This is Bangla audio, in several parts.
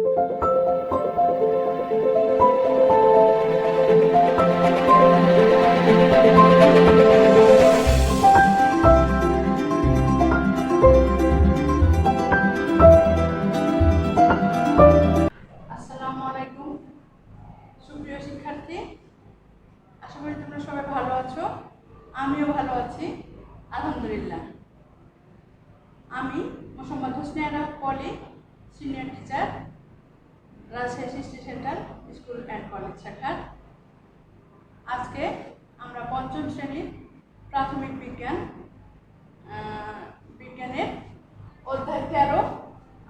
আসসালামু আলাইকুম সুপ্রিয় শিক্ষার্থী, আশা করি তোমরা সবাই ভালো আছো। আমিও ভালো আছি আলহামদুলিল্লাহ। আমি মোহাম্মদ হোসনিয়া পলি, সিনিয়র টিচার, রাজশাহী সৃষ্টি সেন্টার স্কুল অ্যান্ড কলেজ শাখার। আজকে আমরা পঞ্চম শ্রেণীর প্রাথমিক বিজ্ঞানের অধ্যায় 13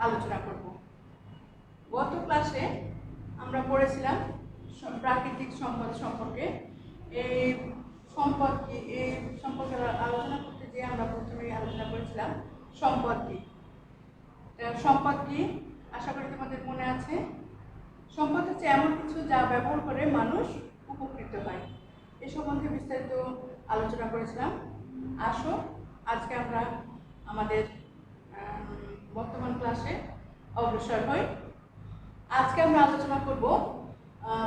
আলোচনা করব। গত ক্লাসে আমরা পড়েছিলাম প্রাকৃতিক সম্পদ সম্পর্কে। এই সম্পদ কি, এই সম্পর্কে আলোচনা করতে গিয়ে আমরা প্রথমেই আলোচনা করেছিলাম সম্পদ কি। সম্পদ কি আশা করি তোমাদের মনে আছে। সম্পদ হচ্ছে এমন কিছু যা ব্যবহার করে মানুষ উপকৃত হয়। এ সম্বন্ধে বিস্তারিত আলোচনা করেছিলাম। আসো আজকে আমরা আমাদের বর্তমান ক্লাসে অগ্রসর হই। আজকে আমরা আলোচনা করব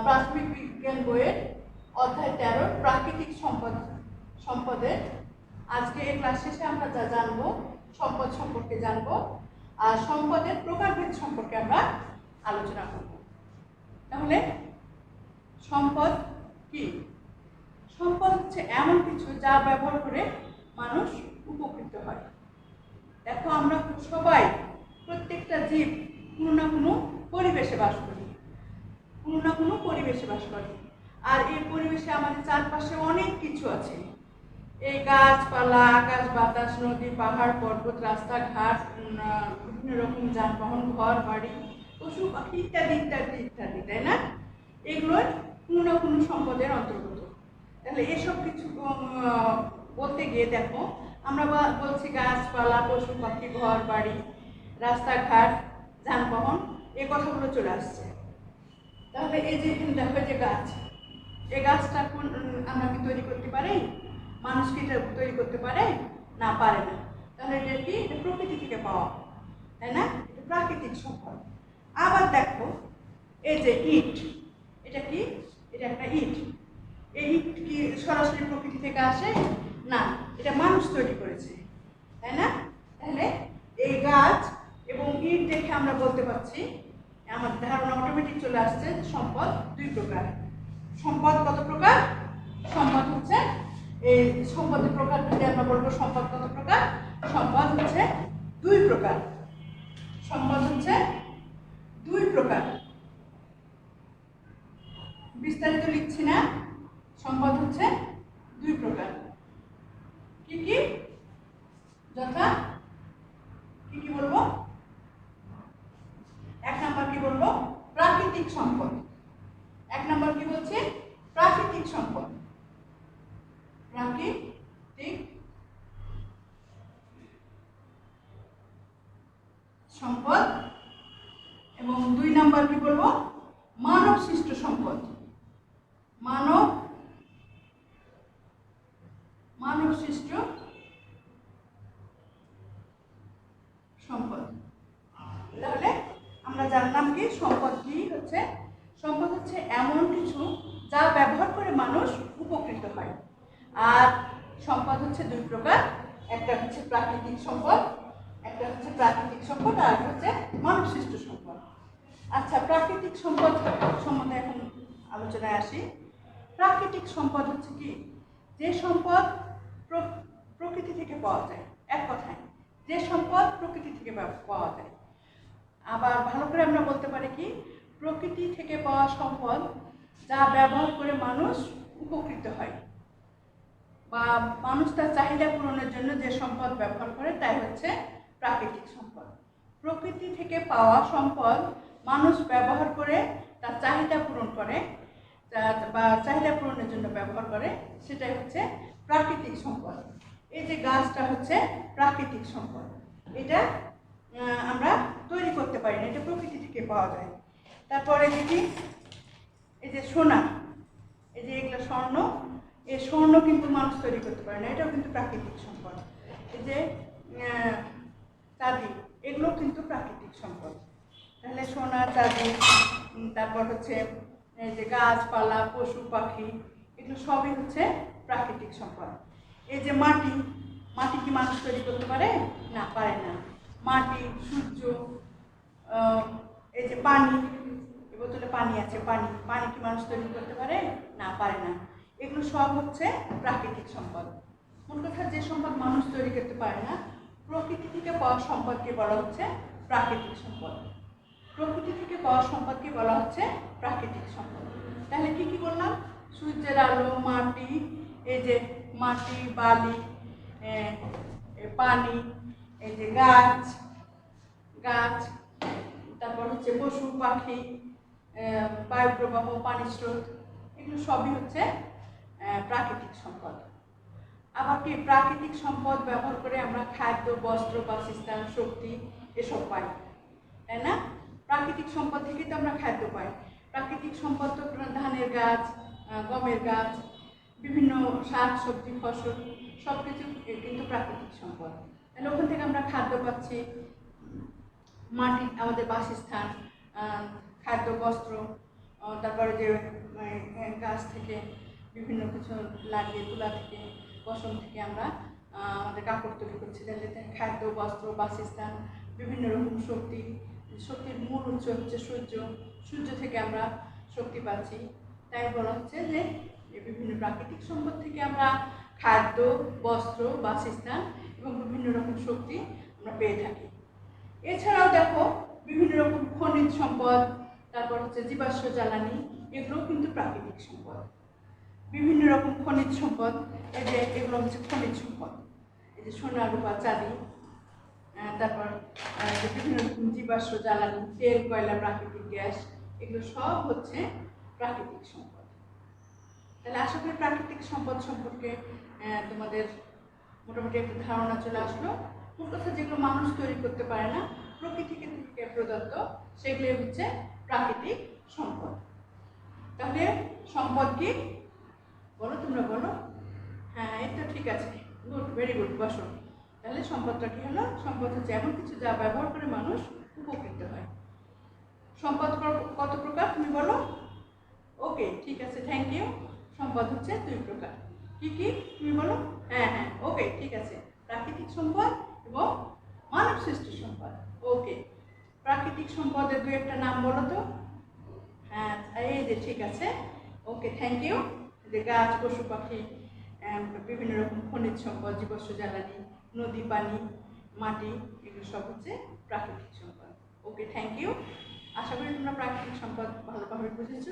প্রাথমিক বিজ্ঞান বইয়ের অধ্যায় 13 প্রাকৃতিক সম্পদের। আজকে এই ক্লাস শেষে আমরা যা জানবো সম্পদ সম্পর্কে জানবো, আর সম্পদের প্রকারভেদ সম্পর্কে আমরা আলোচনা করব। তাহলে সম্পদ কি? সম্পদ হচ্ছে এমন কিছু যা ব্যবহার করে মানুষ উপকৃত হয়। দেখো, আমরা সবাই, প্রত্যেকটা জীব কোনো না কোনো পরিবেশে বাস করি, আর এই পরিবেশে আমাদের চারপাশে অনেক কিছু আছে। এই গাছপালা, আকাশ বাতাস, নদী পাহাড় পর্বত, রাস্তাঘাট, বিভিন্ন রকম যানবাহন, ঘর বাড়ি, পশু পাখি ইত্যাদি ইত্যাদি ইত্যাদি, তাই না? এগুলোর কোনো না কোনো সম্পদের অন্তর্গত। তাহলে এসব কিছু বলতে গিয়ে দেখো, আমরা বলছি গাছপালা, পশু পাখি, ঘর বাড়ি, রাস্তাঘাট, যানবাহন, এই কথাগুলো চলে আসছে। তাহলে এই যে দেখো, যে গাছ, এই গাছটা আমরা কি তৈরি করতে পারি? মানুষ কি এটা তৈরি করতে পারে? না, পারে না। তাহলে এটা কি? এটা প্রকৃতি থেকে পাওয়া, তাই না? এটা প্রাকৃতিক সম্পদ। আবার দেখো, এই যে ইট, এটা কি? এটা একটা ইট। এই ইট কি সরাসরি প্রকৃতি থেকে আসে? না, এটা মানুষ তৈরি করেছে, তাই না? তাহলে এই গাছ এবং ইট দেখে আমরা বলতে পারছি, আমাদের ধারণা অটোমেটিক চলে আসছে সম্পদ দুই প্রকার। সম্পদ কত প্রকার? সম্পদ হচ্ছে, এই সম্পদের প্রকার যদি আমরা বলবো সম্পদ কত প্রকার? সম্পদ হচ্ছে দুই প্রকার। সম্পদ হচ্ছে দুই প্রকার। বিস্তারিত লিখছি না, সম্পদ হচ্ছে দুই প্রকার। কি কি? যথা কি কি বলবো? এক নাম্বার কি বলবো? প্রাকৃতিক সম্পদ। এক নাম্বার কি বলছে? প্রাকৃতিক সম্পদ। প্রাকৃতিক সম্পদ। এবং দুই নাম্বার কি বলবো? মানব সৃষ্ট সম্পদ। মানব সৃষ্ট সম্পদ। তাহলে আমরা জানলাম কি সম্পদ কি হচ্ছে? সম্পদ হচ্ছে এমন কিছু যা ব্যবহার করে মানুষ উপকৃত হয়। আর সম্পদ হচ্ছে দুই প্রকার, একটা হচ্ছে প্রাকৃতিক সম্পদ, আর একটা হচ্ছে মানব সৃষ্ট সম্পদ। আচ্ছা, প্রাকৃতিক সম্পদ সম্বন্ধে এখন আলোচনায় আসি। প্রাকৃতিক সম্পদ হচ্ছে কি? যে সম্পদ প্রকৃতি থেকে পাওয়া যায়। এক কথায়, যে সম্পদ প্রকৃতি থেকে পাওয়া যায়। আবার ভালো করে আমরা বলতে পারি কি, প্রকৃতি থেকে পাওয়া সম্পদ যা ব্যবহার করে মানুষ উপকৃত হয়, বা মানুষ তার চাহিদা পূরণের জন্য যে সম্পদ ব্যবহার করে তাই হচ্ছে প্রাকৃতিক সম্পদ। প্রকৃতি থেকে পাওয়া সম্পদ মানুষ ব্যবহার করে তার চাহিদা পূরণ করে, বা চাহিদা পূরণের জন্য ব্যবহার করে, সেটাই হচ্ছে প্রাকৃতিক সম্পদ। এই যে গাছটা হচ্ছে প্রাকৃতিক সম্পদ, এটা আমরা তৈরি করতে পারি না, এটা প্রকৃতি থেকে পাওয়া যায়। তারপরে দেখি, এই যে সোনা, এই যে এগুলো স্বর্ণ, এই স্বর্ণ কিন্তু মানুষ তৈরি করতে পারে না, এটাও কিন্তু প্রাকৃতিক সম্পদ। এই যে চাঁদি, এগুলো কিন্তু প্রাকৃতিক সম্পদ। তাহলে সোনা চাঁদি, তারপর হচ্ছে এই যে গাছপালা পশু পাখি, এগুলো সবই হচ্ছে প্রাকৃতিক সম্পদ। এই যে মাটি, মাটি কি মানুষ তৈরি করতে পারে? না, পারে না। মাটি, সূর্য, এই যে পানি, এ বোতলে পানি আছে, পানি, পানি কি মানুষ তৈরি করতে পারে? না, পারে না। এগুলো সব হচ্ছে প্রাকৃতিক সম্পদ। মোট কথা, যে সম্পদ মানুষ তৈরি করতে পারে না, প্রকৃতি থেকে পাওয়া সম্পদকে বলা হচ্ছে প্রাকৃতিক সম্পদ। প্রকৃতি থেকে পাওয়া সম্পদকে বলা হচ্ছে প্রাকৃতিক সম্পদ। তাহলে কি কি বললাম? সূর্যের আলো, মাটি, এই যে মাটি, বালি, পানি, এই যে গাছ, তারপর হচ্ছে পশু পাখি, বায়ু প্রবাহ, পানি স্রোত, এগুলো সবই হচ্ছে প্রাকৃতিক সম্পদ। আবার কি প্রাকৃতিক সম্পদ ব্যবহার করে আমরা খাদ্য, বস্ত্র, বাসস্থান, শক্তি এসব পাই, তাই না? প্রাকৃতিক সম্পদ থেকে তো আমরা খাদ্য পাই। প্রাকৃতিক সম্পদ তো ধানের গাছ, গমের গাছ, বিভিন্ন শাক সবজি ফসল, সব কিছু কিন্তু প্রাকৃতিক সম্পদ। তাহলে ওখান থেকে আমরা খাদ্য পাচ্ছি, মাটি আমাদের বাসস্থান, খাদ্য, বস্ত্র, তারপরে যে গাছ থেকে বিভিন্ন কিছু লাগিয়ে তুলা থেকে, পশম থেকে আমরা আমাদের কাপড় তৈরি করছি। তাহলে খাদ্য, বস্ত্র, বাসস্থান, বিভিন্ন রকম শক্তি, শক্তির মূল উৎস হচ্ছে সূর্য, সূর্য থেকে আমরা শক্তি পাচ্ছি। তাই বলা হচ্ছে যে বিভিন্ন প্রাকৃতিক সম্পদ থেকে আমরা খাদ্য, বস্ত্র, বাসস্থান এবং বিভিন্ন রকম শক্তি আমরা পেয়ে থাকি। এছাড়াও দেখো বিভিন্ন রকম খনিজ সম্পদ, তারপর হচ্ছে জীবাশ্ম জ্বালানি, এগুলোও কিন্তু প্রাকৃতিক সম্পদ। বিভিন্ন রকম খনিজ সম্পদ, এই যে এগুলো হচ্ছে খনিজ সম্পদ, এই যে সোনা, রূপা, চাঁদি, তারপর বিভিন্ন রকম জীবাশ্ম জ্বালানি, তেল, কয়লা, প্রাকৃতিক গ্যাস, এগুলো সব হচ্ছে প্রাকৃতিক সম্পদ। তাহলে আশা করি প্রাকৃতিক সম্পদ সম্পর্কে তোমাদের মোটামুটি একটা ধারণা চলে আসলো। মূল কথা, যেগুলো মানুষ তৈরি করতে পারে না, প্রকৃতি থেকে প্রদত্ত, সেগুলো হচ্ছে প্রাকৃতিক সম্পদ। তাহলে সম্পদ কি বলো, তোমরা বলো। হ্যাঁ, এই তো ঠিক আছে, গুড, ভেরি গুড, বসো। তাহলে সম্পদটা কি হলো? সম্পদ হচ্ছে এমন কিছু যা ব্যবহার করে মানুষ উপকৃত হয়। সম্পদ কত প্রকার তুমি বলো? ওকে, ঠিক আছে, থ্যাংক ইউ। সম্পদ হচ্ছে 2 প্রকার। কি কি তুমি বলো? হ্যাঁ, ওকে, ঠিক আছে। প্রাকৃতিক সম্পদ এবং মানব সৃষ্ট সম্পদ। ওকে, প্রাকৃতিক সম্পদের 2-একটা নাম বলো তো। হ্যাঁ, এই যে ঠিক আছে, ওকে, থ্যাংক ইউ। যে গাছ, পশু পাখি, বিভিন্ন রকম খনিজ সম্পদ, জীবাশ্ম জ্বালানি, নদী, পানি, মাটি, এগুলো সব হচ্ছে প্রাকৃতিক সম্পদ। ওকে, থ্যাংক ইউ। আশা করি তোমরা প্রাকৃতিক সম্পদ ভালোভাবে বুঝেছ।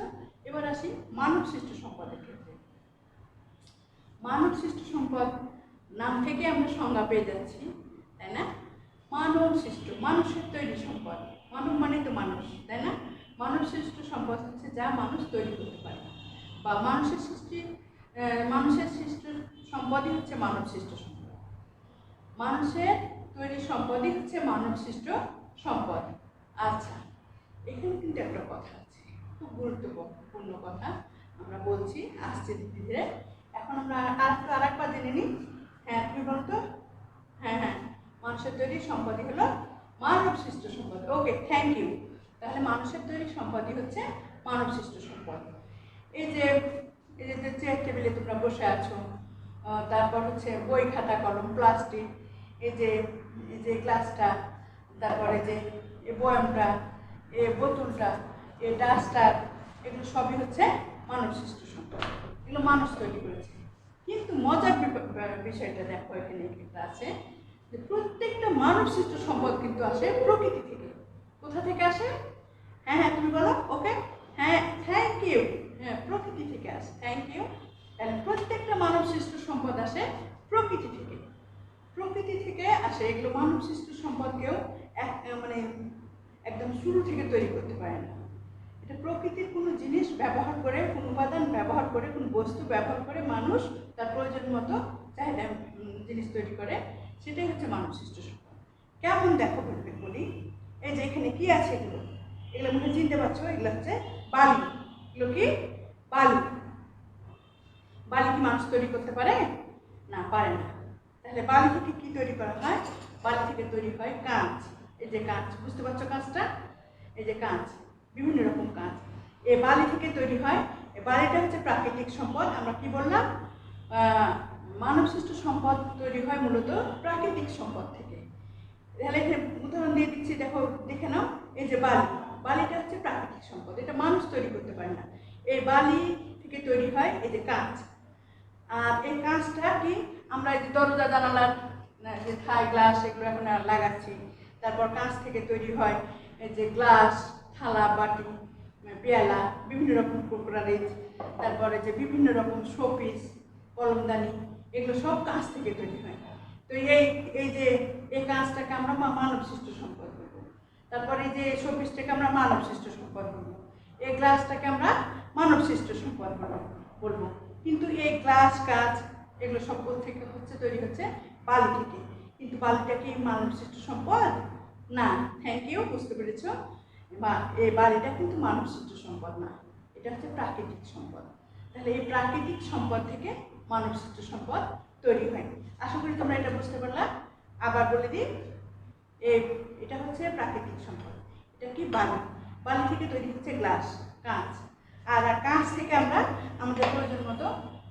এবার আসি মানব সৃষ্ট সম্পদের ক্ষেত্রে। মানব সৃষ্ট সম্পদ নাম থেকে আমরা সংজ্ঞা পেয়ে যাচ্ছি, তাই না? মানব সৃষ্ট, মানুষের তৈরি সম্পদ। মানব মানে তো মানুষ, তাই না? মানব সৃষ্ট সম্পদ হচ্ছে যা মানুষ তৈরি করতে পারে, বা মানুষের সৃষ্ট সম্পদই হচ্ছে মানব সৃষ্ট সম্পদ। মানুষের তৈরি সম্পদই হচ্ছে মানব সৃষ্ট সম্পদ। আচ্ছা, এখানে কিন্তু একটা কথা আছে, খুব গুরুত্বপূর্ণ কথা আমরা বলছি, আসছে ধীরে ধীরে। এখন আমরা আরেকবার জেনে নিই। হ্যাঁ, তুমি বলতো। হ্যাঁ, মানুষের তৈরি সম্পদই হলো মানব সৃষ্ট সম্পদ। ওকে, থ্যাংক ইউ। তাহলে মানুষের তৈরি সম্পদই হচ্ছে মানব সৃষ্ট সম্পদ। এই যে চেয়ার টেবিলে তোমরা বসে আছো, তারপর হচ্ছে বই, খাতা, কলম, প্লাস্টিক, এই যে গ্লাসটা, তারপরে যে এই বয়ামটা, এই বোতলটা, এই ডাস্টার, এগুলো সবই হচ্ছে মানব সৃষ্ট সম্পদ। এগুলো মানুষ তৈরি করেছে। কিন্তু মজার বিষয়টা দেখো, এখানে কিন্তু আছে যে প্রত্যেকটা মানব সৃষ্ট সম্পদ কিন্তু আসে প্রকৃতি থেকে। কোথা থেকে আসে? হ্যাঁ, তুমি বলো। ওকে, হ্যাঁ, থ্যাংক ইউ। হ্যাঁ, প্রকৃতি থেকে আসে, থ্যাংক ইউ। তাহলে প্রত্যেকটা মানব সৃষ্ট সম্পদ আসে প্রকৃতি থেকে। প্রকৃতি থেকে আসে এগুলো। মানব সৃষ্ট সম্পদকেও মানে একদম শুরু থেকে তৈরি করতে পারে না। এটা প্রকৃতির কোনো জিনিস ব্যবহার করে, কোনো উপাদান ব্যবহার করে, কোনো বস্তু ব্যবহার করে মানুষ তার প্রয়োজন মতো চাহিদা জিনিস তৈরি করে, সেটাই হচ্ছে মানব সৃষ্ট সম্পদ। কেমন দেখো বলি, এই যে এখানে কি আছে, এগুলো মনে চিনতে পারছো? এগুলো হচ্ছে বালি। এগুলো কি? বালি। বালি কি মানুষ তৈরি করতে পারে? না, পারে না। তাহলে বালি থেকে কি তৈরি করা হয়? বালি থেকে তৈরি হয় কাঁচ। এই যে কাঁচ, বুঝতে পারছো কাঁচটা? এই যে কাঁচ, বিভিন্ন রকম কাঁচ এই বালি থেকে তৈরি হয়। এই বালিটা হচ্ছে প্রাকৃতিক সম্পদ। আমরা কি বললাম, মানবসৃষ্ট সম্পদ তৈরি হয় মূলত প্রাকৃতিক সম্পদ থেকে। তাহলে এখানে উদাহরণ দিয়ে দিচ্ছি, দেখো দেখে নাও। এই যে বালি, বালিটা হচ্ছে প্রাকৃতিক সম্পদ, এটা মানুষ তৈরি করতে পারে না। এই বালি থেকে তৈরি হয় এই যে কাঁচ। আর এই কাঁচটা কি আমরা এই যে দরজা জানালার যে থাই গ্লাস এগুলো এখন লাগাচ্ছি। তারপর কাঁচ থেকে তৈরি হয় এই যে গ্লাস, থালা, বাটি, পেয়ালা, বিভিন্ন রকম কোকরারেজ, তারপরে যে বিভিন্ন রকম শোপিস, কলমদানি, এগুলো সব কাঁচ থেকে তৈরি হয়। তো এই যে এই কাঁচটাকে আমরা মানবসৃষ্ট সম্পদ বলবো। তারপরে এই যে শোপিসটাকে আমরা মানবসৃষ্ট সম্পদ বলবো। এই গ্লাসটাকে আমরা মানবসৃষ্ট সম্পদ বলবো। কিন্তু এই গ্লাস, কাঁচ এগুলো সব থেকে তৈরি হচ্ছে বালি থেকে। কিন্তু বালিটা কি মানবসৃষ্ট সম্পদ না? থ্যাংক ইউ, বুঝতে পেরেছ। বা এই বালিটা কিন্তু মানবসৃষ্ট সম্পদ না, এটা হচ্ছে প্রাকৃতিক সম্পদ। তাহলে এই প্রাকৃতিক সম্পদ থেকে মানবসৃষ্ট সম্পদ তৈরি হয়। আশা করি তোমরা এটা বুঝতে পারলা। আবার বলে দিই, এটা হচ্ছে প্রাকৃতিক সম্পদ। এটা কি বালি, বালি থেকে তৈরি হচ্ছে গ্লাস, কাঁচ। আর কাঁচ থেকে আমরা আমাদের প্রয়োজন মতো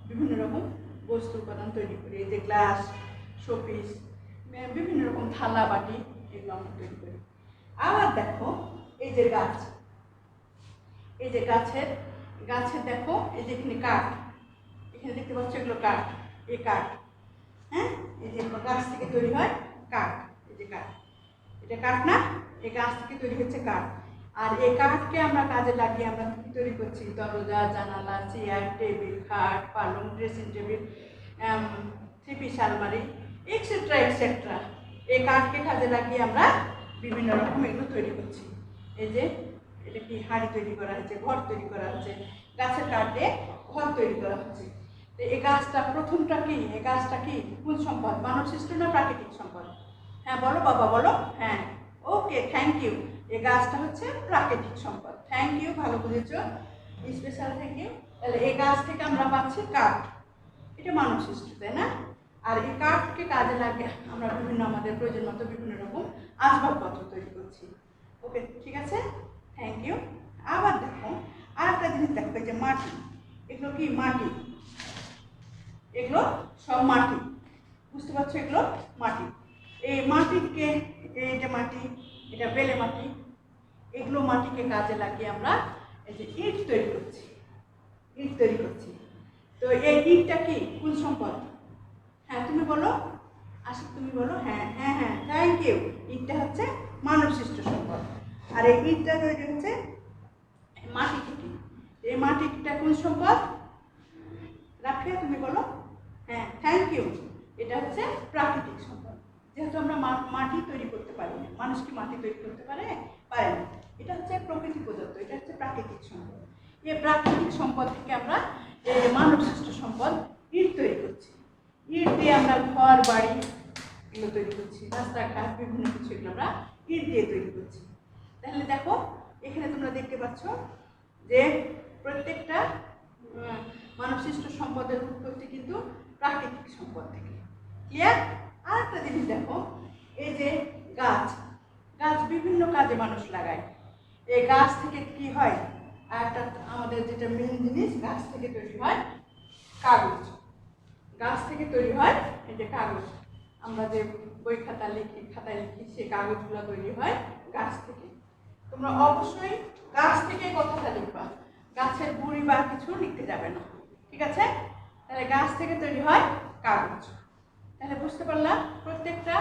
বিভিন্ন রকম বস্তু উপাদান তৈরি করি। এই যে গ্লাস, শোপিস, বিভিন্ন রকম থালা, বাটি, এগুলো আমরা তৈরি করি। আবার দেখো এই যে গাছ, এই যে গাছের দেখো এই যে এখানে কাঠ, এখানে দেখতে পাচ্ছ এগুলো কাঠ, এই কাঠ, হ্যাঁ, এই যে গাছ থেকে তৈরি হয় কাঠ। এই যে কাঠ, এটা কাঠ না, এই গাছ থেকে তৈরি হচ্ছে কাঠ। আর এই কাঠকে আমরা কাজে লাগিয়ে আমরা কি তৈরি করছি? দরজা, জানালা, চেয়ার, টেবিল, খাট, পালং, ড্রেসিং টেবিল, থ্রি পিস আলমারি, এক্সেট্রা এক্সেট্রা। এই কাঠকে কাজে লাগিয়ে আমরা বিভিন্ন রকম এগুলো তৈরি করছি। এই যে এটা কি হাঁড়ি তৈরি করা হচ্ছে, ঘর তৈরি করা হচ্ছে, গাছের কাঠ দিয়ে ঘর তৈরি করা হচ্ছে। তো এই গাছটা প্রথমটা কি, এই গাছটা কি কোন সম্পদ? মানবসৃষ্ট না প্রাকৃতিক সম্পদ? হ্যাঁ বলো বাবা, বলো। হ্যাঁ, ওকে, থ্যাংক ইউ। এই গাছটা হচ্ছে প্রাকৃতিক সম্পদ। থ্যাংক ইউ, ভালো বুঝেছ, স্পেশাল থ্যাংক ইউ। তাহলে এই গাছ থেকে আমরা পাচ্ছি কাঠ, এটা মানবসৃষ্ট, তাই না? আর এই কাঠকে কাজে লাগিয়ে আমরা বিভিন্ন আমাদের প্রয়োজন মতো বিভিন্ন রকম আসবাবপত্র তৈরি করছি। ওকে, ঠিক আছে, থ্যাংক ইউ। আবার দেখো আর একটা জিনিস দেখো, এই যে মাটি, এগুলো কি মাটি, এগুলো সব মাটি, বুঝতে পারছো? এগুলো মাটি। এই মাটিকে, এই যে মাটি, এটা বেলে মাটি, এগুলো মাটিকে কাজে লাগিয়ে আমরা এই যে ইট তৈরি করছি, ইট তৈরি করছি। তো এই ইটটা কি কোন সম্পদ? হ্যাঁ তুমি বলো, আশিক তুমি বলো। হ্যাঁ হ্যাঁ হ্যাঁ, থ্যাংক ইউ। ইটটা হচ্ছে মানবসৃষ্ট সম্পদ। আর এই ইটটা তৈরি হচ্ছে মাটি থেকে। এই মাটিটা কোন সম্পদ? রাফিয়া তুমি বলো। হ্যাঁ, থ্যাংক ইউ। এটা হচ্ছে প্রাকৃতিক সম্পদ। যেহেতু আমরা মাটি তৈরি করতে পারি না, মানুষ কি মাটি তৈরি করতে পারে? পারে না। এটা হচ্ছে প্রকৃতি প্রদত্ত, এটা হচ্ছে প্রাকৃতিক সম্পদ। এই প্রাকৃতিক সম্পদ থেকে আমরা এই মানবসৃষ্ট সম্পদ ইট তৈরি করছি। ইট দিয়ে আমরা ঘর, বাড়ি এগুলো তৈরি করছি, রাস্তাঘাট, বিভিন্ন কিছু এগুলো আমরা ইট দিয়ে তৈরি করছি। তাহলে দেখো এখানে তোমরা দেখতে পাচ্ছ যে প্রত্যেকটা মানবসৃষ্ট সম্পদের উৎপত্তি কিন্তু প্রাকৃতিক সম্পদ থেকে। ক্লিয়ার? আর একটা জিনিস দেখো, এই যে গাছ, গাছ বিভিন্ন কাজে মানুষ লাগায়। এই গাছ থেকে কি হয়? আর একটা আমাদের যেটা মেন জিনিস, গাছ থেকে তৈরি হয় কাগজ। গাছ থেকে তৈরি হয় এই যে কাগজ, আমরা যে বই খাতায় লিখি, সেই কাগজগুলো তৈরি হয় গাছ থেকে। তোমরা অবশ্যই গাছ থেকে কথাটা লিখবা, গাছের গুঁড়ি বা কিছু লিখতে যাবে না, ঠিক আছে? তাহলে গাছ থেকে তৈরি হয় কাগজ। তাহলে বুঝতে পারলাম প্রত্যেকটা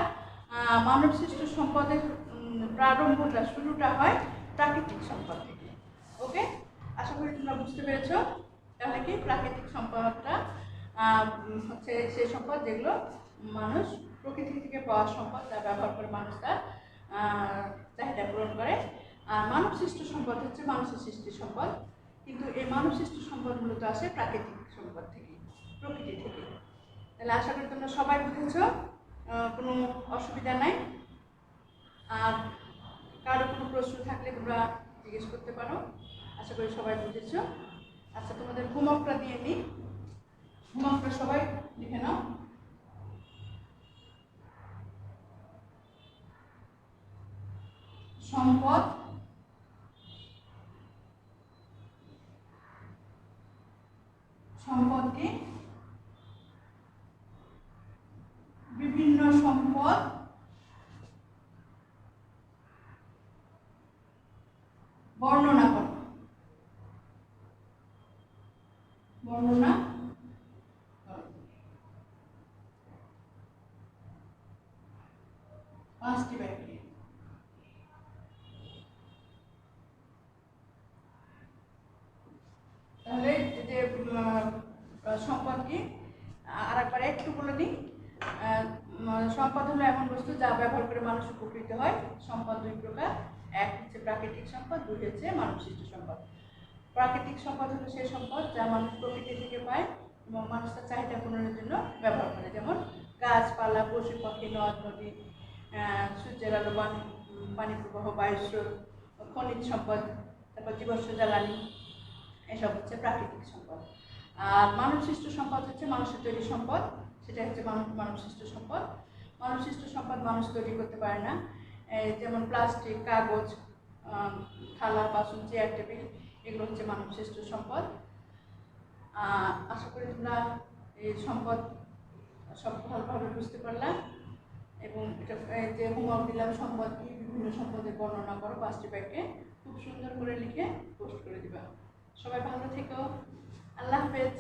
মানবসৃষ্ট সম্পদের প্রারম্ভটা, শুরুটা হয় প্রাকৃতিক সম্পদ থেকে। ওকে, আশা করি তোমরা বুঝতে পেরেছ। তাহলে কি প্রাকৃতিক সম্পদটা হচ্ছে সেই সম্পদ যেগুলো মানুষ প্রকৃতি থেকে পাওয়া সম্পদ, তা ব্যবহার করে মানুষ তার চাহিদা পূরণ করে। আর মানবসৃষ্ট সম্পদ হচ্ছে মানুষের সৃষ্টি সম্পদ, কিন্তু এই মানবসৃষ্ট সম্পদ মূলত আসে প্রাকৃতিক সম্পদ থেকে, প্রকৃতি থেকে। তাহলে আশা করি তোমরা সবাই বুঝেছ, কোনো অসুবিধা নাই। আর কারো কোনো প্রশ্ন থাকলে তোমরা জিজ্ঞেস করতে পারো। আশা করি সবাই বুঝেছ। আচ্ছা, তোমাদের হোমওয়ার্কটা দিয়ে নিই, হোমওয়ার্কটা সবাই লিখে নাও। সম্পদ বর্ণনা করো। বর্ণনা করো। 5টি বাক্যে। তাহলে যে সম্পদ কি আর একবার একটু বলে দিই। সম্পদ হলো এমন বস্তু যা ব্যবহার করে মানুষ উপকৃত হয়। সম্পদ 2 প্রকার, এক হচ্ছে প্রাকৃতিক সম্পদ, 2 হচ্ছে মানবসৃষ্ট সম্পদ। প্রাকৃতিক সম্পদ হলো সেই সম্পদ যা মানুষ প্রকৃতি থেকে পায় এবং মানুষ তার চাহিদা পূরণের জন্য ব্যবহার করে, যেমন গাছপালা, পশু পাখি, নদ নদী, সূর্যের আলো, পানি প্রবাহ, বায়ু স্রোত, খনিজ সম্পদ, তারপর জীবাশ্ম জ্বালানি, এসব হচ্ছে প্রাকৃতিক সম্পদ। আর মানবসৃষ্ট সম্পদ হচ্ছে মানুষের তৈরি সম্পদ, সেটা হচ্ছে মানবসৃষ্ট সম্পদ। মানবসৃষ্ট সম্পদ মানুষ তৈরি করতে পারে না, যেমন প্লাস্টিক, কাগজ, থালা, বাসন, চেয়ার, টেবিল, এগুলো হচ্ছে মানবসৃষ্ট সম্পদ। আশা করি তোমরা এই সম্পদ সব ভালোভাবে বুঝতে পারলাম এবং এটা যে হোমওয়ার্ক দিলাম, সম্পদ কি, বিভিন্ন সম্পদের বর্ণনা করো 5টি বাক্যে, খুব সুন্দর করে লিখে পোস্ট করে দিবা। সবাই ভালো থেকো, আল্লাহ হাফেজ।